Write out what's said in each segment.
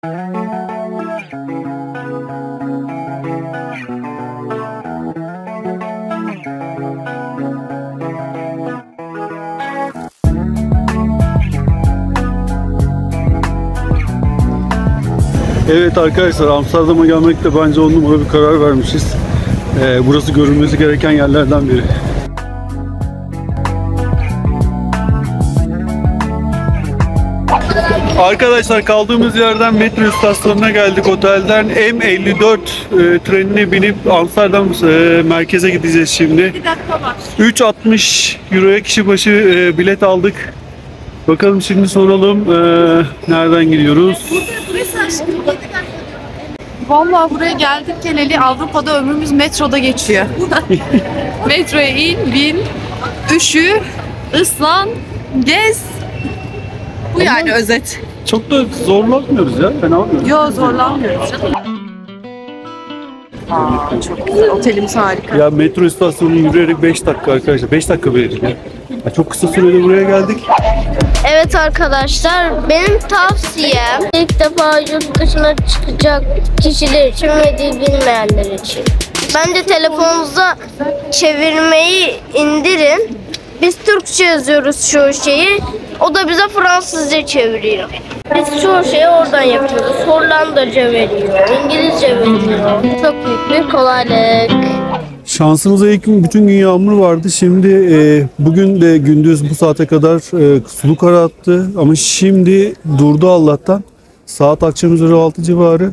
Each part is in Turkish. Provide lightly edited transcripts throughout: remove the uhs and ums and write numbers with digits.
Evet arkadaşlar, Amsterdam'a gelmekte bence 10 numara bir karar vermişiz. Burası görülmesi gereken yerlerden biri. Arkadaşlar, kaldığımız yerden metro istasyonuna geldik otelden. M54 trenine binip Amsterdam merkeze gideceğiz şimdi. 3.60 euroya kişi başı bilet aldık. Bakalım şimdi soralım nereden gidiyoruz? Vallahi buraya geldik geleli Avrupa'da ömrümüz metroda geçiyor. Metroya in, bin, üşü, ıslan, gez. Bu yani özet. Çok da zorlanmıyoruz ya, fena olmuyor. Yo, zorlanmıyoruz canım. Çok güzel, otelimiz harika. Ya metro istasyonunu yürüyerek 5 dakika arkadaşlar, 5 dakika bile değil ya. Çok kısa sürede buraya geldik. Evet arkadaşlar, benim tavsiyem ilk defa yurt dışına çıkacak kişiler için ve dil bilmeyenler için. Bence telefonunuza çevirmeyi indirin. Biz Türkçe yazıyoruz çoğu şeyi, o da bize Fransızca çeviriyor. Biz çoğu şeyi oradan yapıyoruz. Hollandaca veriyor, İngilizce veriyor. Çok büyük bir kolaylık. Şansımıza ilk gün bütün gün yağmur vardı. Şimdi bugün de gündüz bu saate kadar sulu kar attı. Ama şimdi durdu Allah'tan. Saat akşam üzeri 6 civarı.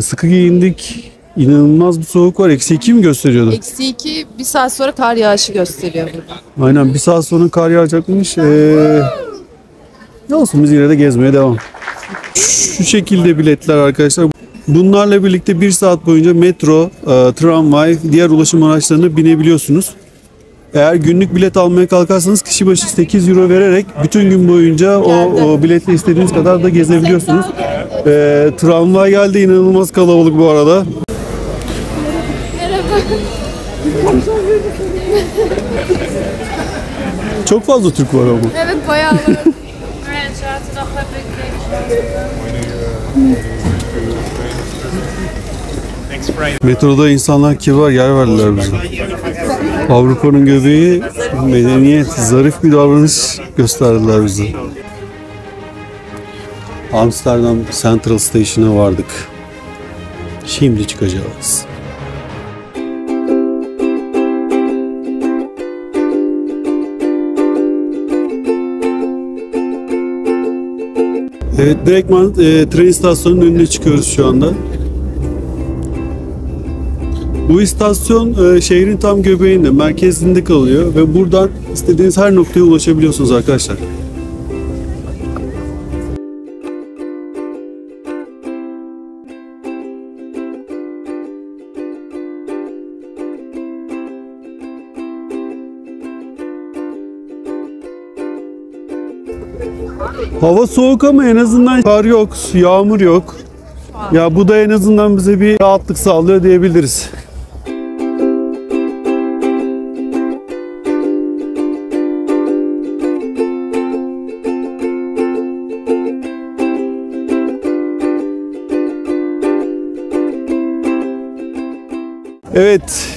Sıkı giyindik. İnanılmaz bir soğuk var. -2 mi gösteriyordu? -2, bir saat sonra kar yağışı gösteriyor burada. Aynen, bir saat sonra kar yağacakmış. Ne olsun, biz yine de gezmeye devam. Şu şekilde biletler arkadaşlar. Bunlarla birlikte 1 saat boyunca metro, tramvay, diğer ulaşım araçlarına binebiliyorsunuz. Eğer günlük bilet almaya kalkarsanız kişi başı 8 euro vererek bütün gün boyunca o biletle istediğiniz kadar da gezebiliyorsunuz. Tramvay geldi, inanılmaz kalabalık bu arada. Çok fazla Türk var ama. Evet, bayağı var. Metroda insanlar kibar, yer verdiler bize. Avrupa'nın göbeği, medeniyet, zarif bir davranış gösterdiler bize. Amsterdam Central Station'a vardık. Şimdi çıkacağız. Evet, direktman tren istasyonunun önüne çıkıyoruz şu anda. Bu istasyon şehrin tam göbeğinde, merkezinde kalıyor ve buradan istediğiniz her noktaya ulaşabiliyorsunuz arkadaşlar. Hava soğuk ama en azından kar yok, yağmur yok. Ya bu da en azından bize bir rahatlık sağlıyor diyebiliriz. Evet.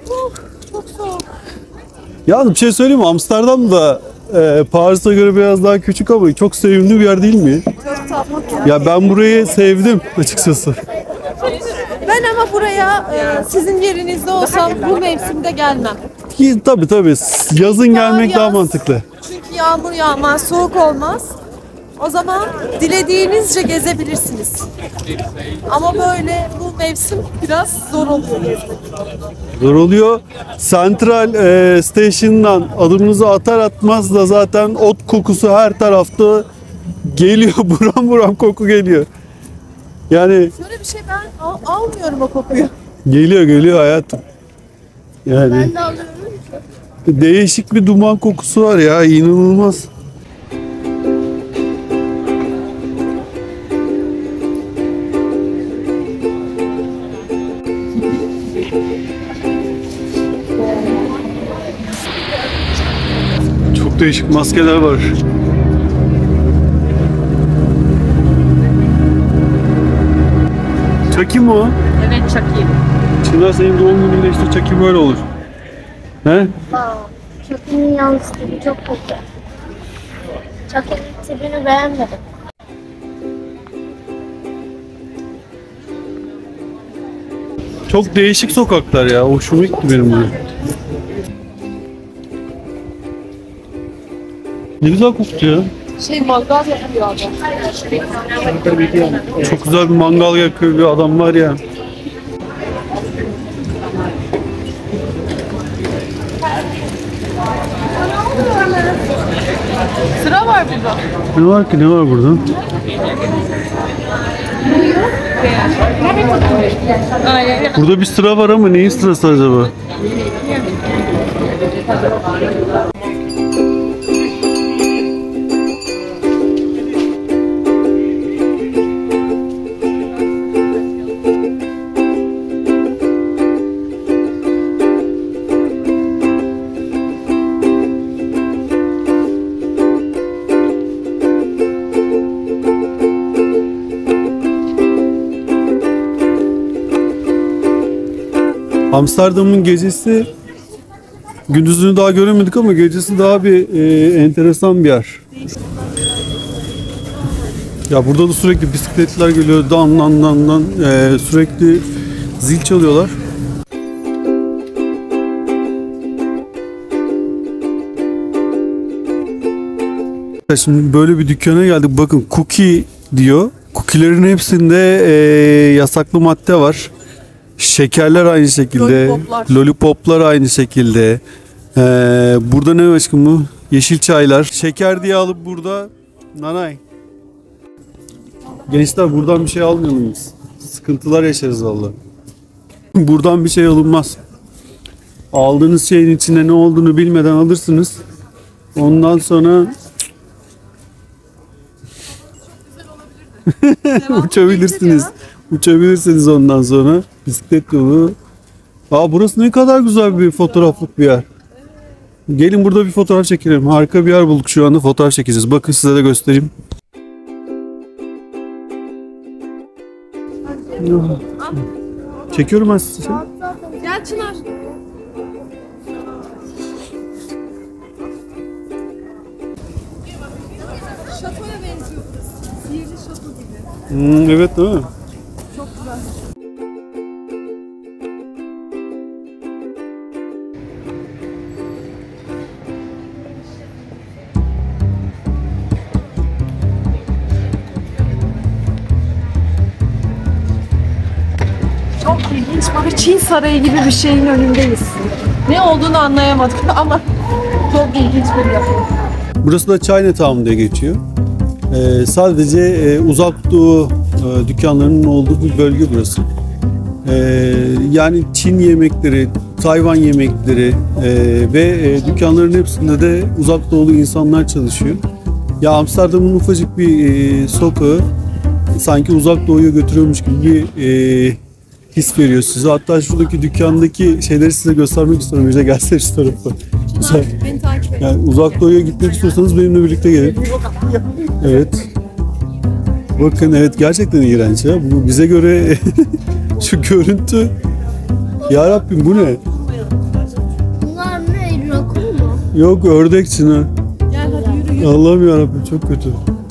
Çok soğuk. Ya bir şey söyleyeyim mi? Amsterdam da Paris'e göre biraz daha küçük ama çok sevimli bir yer değil mi? Çok tatlı. Ya ben burayı sevdim açıkçası. Ben ama buraya sizin yerinizde olsam bu mevsimde gelmem. Tabii. Yazın gelmek daha mantıklı. Çünkü yağmur yağmaz, soğuk olmaz. O zaman dilediğinizce gezebilirsiniz. Ama böyle bu mevsim biraz zor oluyor gezmek. Zor oluyor. Central Station'dan adımınızı atar atmaz da zaten ot kokusu her tarafta geliyor. Buram buram koku geliyor. Yani Şöyle bir şey, ben almıyorum o kokuyu. geliyor hayatım. Yani Ben de alıyorum. değişik bir duman kokusu var ya, inanılmaz. Çok değişik maskeler var. Chucky mi o? Evet, Chucky. Çınar senin doğum gününde işte Chucky böyle olur. He? Chucky'nin yansıtıcı çok kötü. Chucky'nin tipini beğenmedim. Çok değişik sokaklar ya. Hoşuma gitti benim bu. Ne güzel koktu ya. Mangal yapıyor adam. Çok güzel bir mangal yakıyor bir adam var ya. Sıra var burada. Ne var ki, ne var burada? Burada bir sıra var ama neyin sırası acaba? Amsterdam'ın gecesi, gündüzünü daha göremedik ama gecesi daha bir enteresan bir yer. Ya burada da sürekli bisikletler geliyor, dan dan dan dan, sürekli zil çalıyorlar. Şimdi böyle bir dükkana geldik. Bakın cookie diyor. Cookie'lerin hepsinde yasaklı madde var. Şekerler aynı şekilde. Lollipoplar aynı şekilde. Burada ne aşkım bu? Yeşil çaylar. Şeker diye alıp burada nanay. Gençler buradan bir şey almayalım biz. Sıkıntılar yaşarız vallahi. Buradan bir şey alınmaz. Aldığınız şeyin içinde ne olduğunu bilmeden alırsınız. Ondan sonra uçabilirsiniz. Uçabilirsiniz ondan sonra. Bisiklet yolu. Aa, burası ne kadar güzel bir fotoğraflık bir yer. Gelin burada bir fotoğraf çekelim. Harika bir yer bulduk şu anda. Fotoğraf çekeceğiz. Bakın size de göstereyim. Çekiyorum ben sizi. Gel Çınar. Şatoya benziyor burası. Sihirli şato gibi. Evet değil mi? Çok güzel. Çok ilginç. Böyle Çin Sarayı gibi bir şeyin önündeyiz. Ne olduğunu anlayamadık ama çok ilginç bir yapı. Burası da Chinatown diye geçiyor. Sadece uzak doğu dükkanlarının olduğu bir bölge burası. Yani Çin yemekleri, Tayvan yemekleri ve dükkanların hepsinde de uzak doğulu insanlar çalışıyor. Ya Amsterdam'ın ufacık bir sokağı sanki uzak doğuya götürüyormuş gibi bir his veriyor size. Hatta şuradaki dükkandaki şeyleri size göstermek istiyorum. Bize gelsene şu tarafa. Güzel. Beni takip et. Yani uzak doğuya gitmek istiyorsanız benimle birlikte gelin. Evet. Bakın evet, gerçekten iğrenç ya. Bu bize göre şu görüntü. Ya Rabbim bu ne? Bunlar ne? Rakun mu? Yok, ördek Çınar. Gel hadi yürü yürü. Allah'ım ya Rabbim, çok kötü.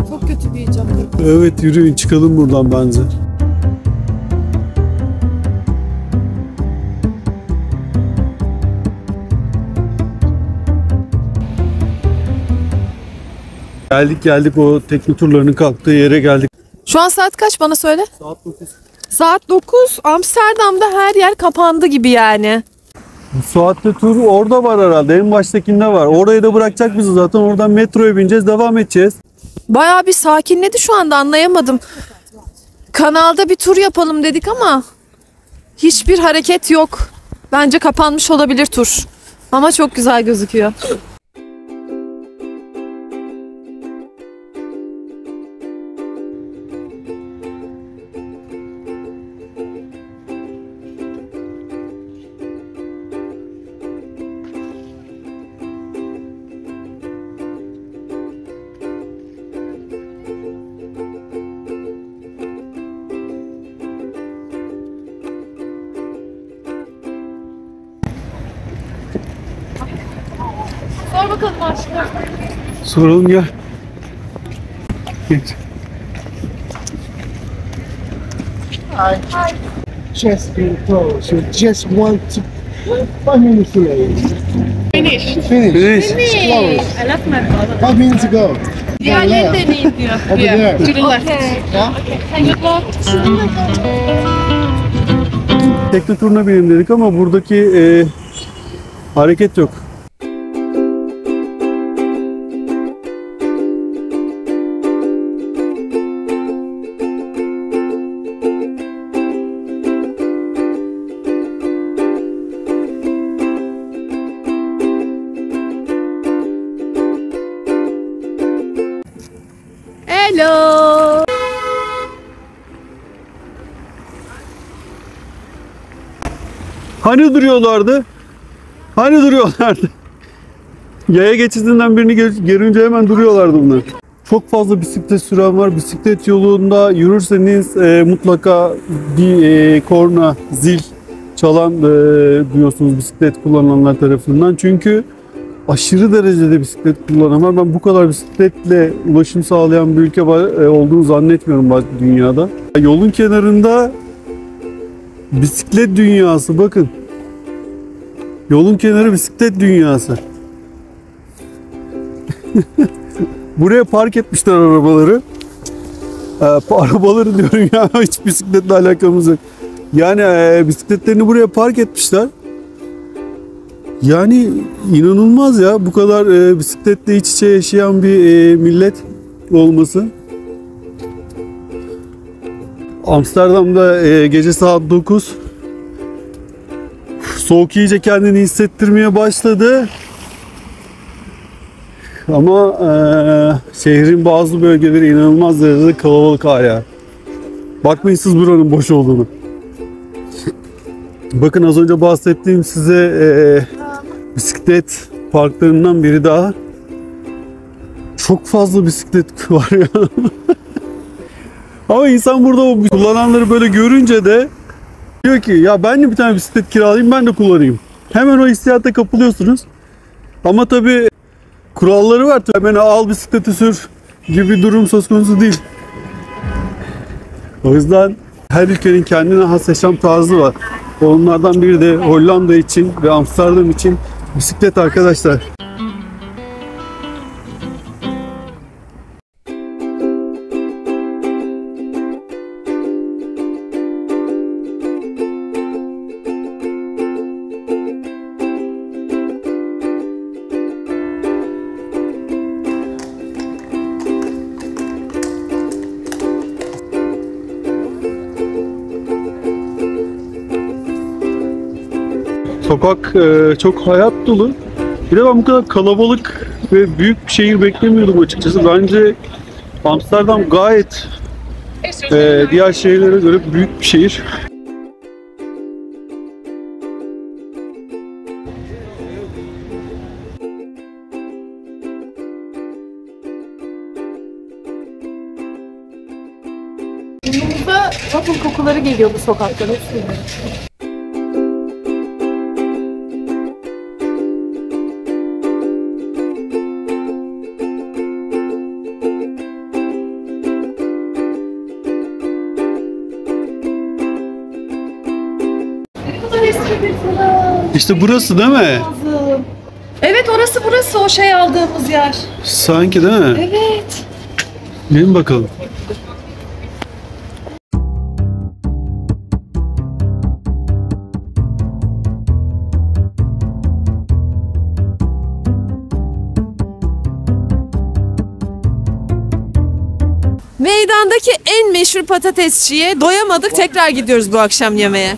Çok kötü bir icat. Evet, yürüyün çıkalım buradan bence. Geldik o tekne turlarının kalktığı yere geldik. Şu an saat kaç bana söyle? Saat 9. Saat 9. Amsterdam'da her yer kapandı gibi yani. Bu saatte tur orada var herhalde. En baştakinde var. Orayı da bırakacak bizi zaten. Oradan metroya bineceğiz, devam edeceğiz. Bayağı bir sakinledi şu anda, anlayamadım. Kanalda bir tur yapalım dedik ama hiçbir hareket yok. Bence kapanmış olabilir tur. Ama çok güzel gözüküyor. bakalım aşkım. Soralım gel. Geç. Just been told. So just want to 5 minutes late. Finish. Finish. Finish. It's closed. I left my brother. 5 minutes ago. Diğerleri deneyin diyor. Over there. To the left. Yeah? Good luck. Tekne turuna binelim dedik ama buradaki hareket yok. Hello. Hani duruyorlardı? Hani duruyorlardı? Yaya geçidinden birini görünce hemen duruyorlardı bunlar. Çok fazla bisiklet süren var. Bisiklet yolunda yürürseniz mutlaka bir korna, zil çalan duyuyorsunuz bisiklet kullananlar tarafından. Çünkü aşırı derecede bisiklet kullanan var. Ben bu kadar bisikletle ulaşım sağlayan bir ülke olduğunu zannetmiyorum dünyada. Yolun kenarında bisiklet dünyası, bakın. Yolun kenarı bisiklet dünyası. Buraya park etmişler arabaları. Arabaları diyorum ya, hiç bisikletle alakamız yok. Yani bisikletlerini buraya park etmişler. Yani inanılmaz ya, bu kadar bisikletle iç içe yaşayan bir millet olması. Amsterdam'da gece saat 9. Soğuk iyice kendini hissettirmeye başladı. Ama şehrin bazı bölgeleri inanılmaz derecede kalabalık hala. Bakmayın siz buranın boş olduğunu. Bakın az önce bahsettiğim size bisiklet parklarından biri daha. Çok fazla bisiklet var ya. Ama insan burada o kullananları böyle görünce de diyor ki ya ben de bir tane bisiklet kiralayayım, ben de kullanayım. Hemen o hissiyata kapılıyorsunuz. Ama tabii kuralları var. Hemen al bisikleti sür gibi bir durum söz konusu değil. O yüzden her ülkenin kendine has yaşam tarzı var. Onlardan biri de Hollanda için ve Amsterdam için bisiklet arkadaşlar. Sokak çok hayat dolu. Bir de ben bu kadar kalabalık ve büyük bir şehir beklemiyordum açıkçası. Bence Amsterdam gayet diğer şehirlere göre büyük bir şehir. Burnumuza waffle kokuları geliyor bu sokaklara. İşte burası değil mi? Evet, burası o şey aldığımız yer. Sanki değil mi? Evet. Gelin bakalım. Meydandaki en meşhur patatesçiye doyamadık, tekrar gidiyoruz bu akşam yemeğe.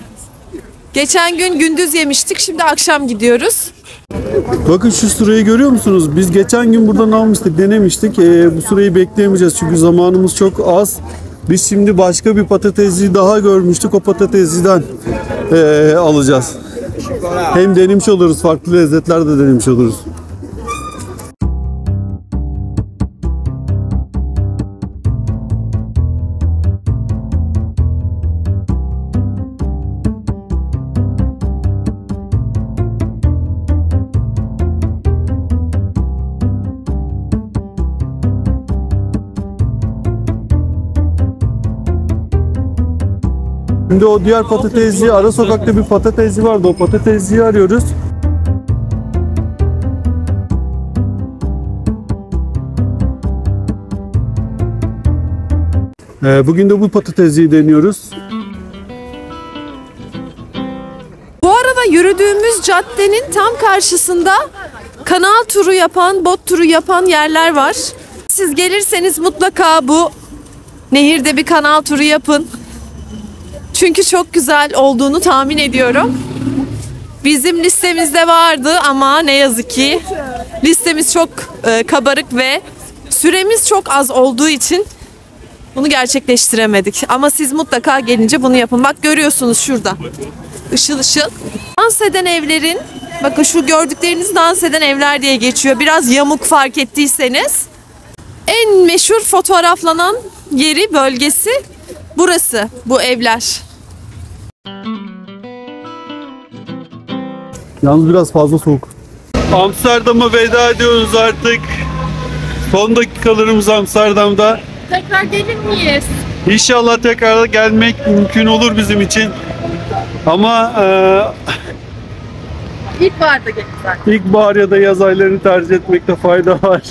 Geçen gün gündüz yemiştik, şimdi akşam gidiyoruz. Bakın şu sırayı görüyor musunuz? Biz geçen gün buradan almıştık, denemiştik. Bu sırayı bekleyemeyeceğiz çünkü zamanımız çok az. Biz şimdi başka bir patatesci daha görmüştük. O patatesciden alacağız. Hem denemiş oluruz, farklı lezzetler de denemiş oluruz. Şimdi o diğer patatesci, ara sokakta bir patatesci vardı. O patatesciyi arıyoruz. Bugün de bu patatesciyi deniyoruz. Bu arada yürüdüğümüz caddenin tam karşısında kanal turu yapan, bot turu yapan yerler var. Siz gelirseniz mutlaka bu nehirde bir kanal turu yapın. Çünkü çok güzel olduğunu tahmin ediyorum. Bizim listemizde vardı ama ne yazık ki listemiz çok kabarık ve süremiz çok az olduğu için bunu gerçekleştiremedik. Ama siz mutlaka gelince bunu yapın. Bak görüyorsunuz şurada. Işıl ışıl. Dans eden evlerin, bakın şu gördükleriniz dans eden evler diye geçiyor. Biraz yamuk fark ettiyseniz. En meşhur fotoğraflanan yeri, bölgesi burası, bu evler. Yalnız biraz fazla soğuk. Amsterdam'a veda ediyoruz artık. Son dakikalarımız Amsterdam'da. Tekrar gelir miyiz? İnşallah tekrar gelmek mümkün olur bizim için. Ama İlkbaharda geliriz. ilkbahar ya da yaz aylarını tercih etmekte fayda var.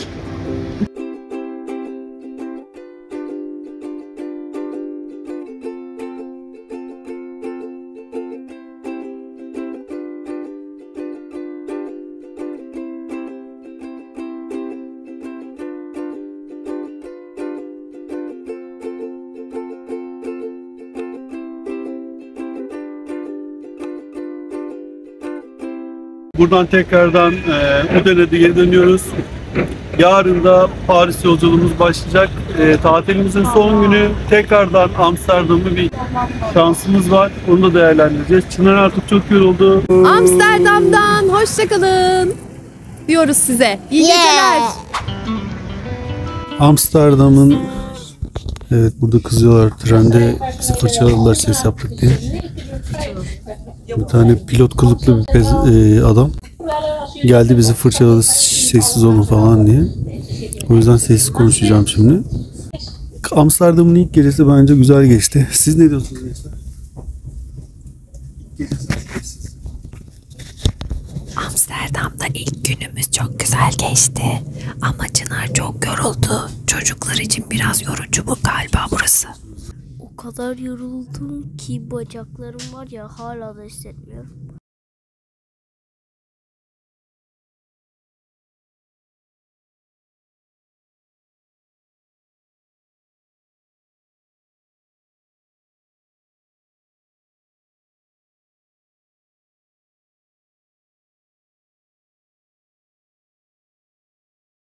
Buradan tekrardan Udene'ye dönüyoruz. Yarın da Paris yolculuğumuz başlayacak. Tatilimizin son günü tekrardan Amsterdam'ı bir şansımız var. Onu da değerlendireceğiz. Çınar artık çok yoruldu. Amsterdam'dan hoşçakalın diyoruz size. İyi geceler. Amsterdam'ın, evet burada kızıyorlar, trende bizi fırçaladılar ses yaptık diye. Bir tane pilot kılıklı bir adam geldi bizi fırçaladı sessiz olun falan diye. O yüzden sessiz konuşacağım şimdi. Amsterdam'ın ilk gecesi bence güzel geçti. Siz ne diyorsunuz gençler? Amsterdam'da ilk günümüz çok güzel geçti. Ama Çınar çok yoruldu. Çocuklar için biraz yorucu bu galiba burası. O kadar yoruldum ki bacaklarım var ya hala da hissetmiyorum.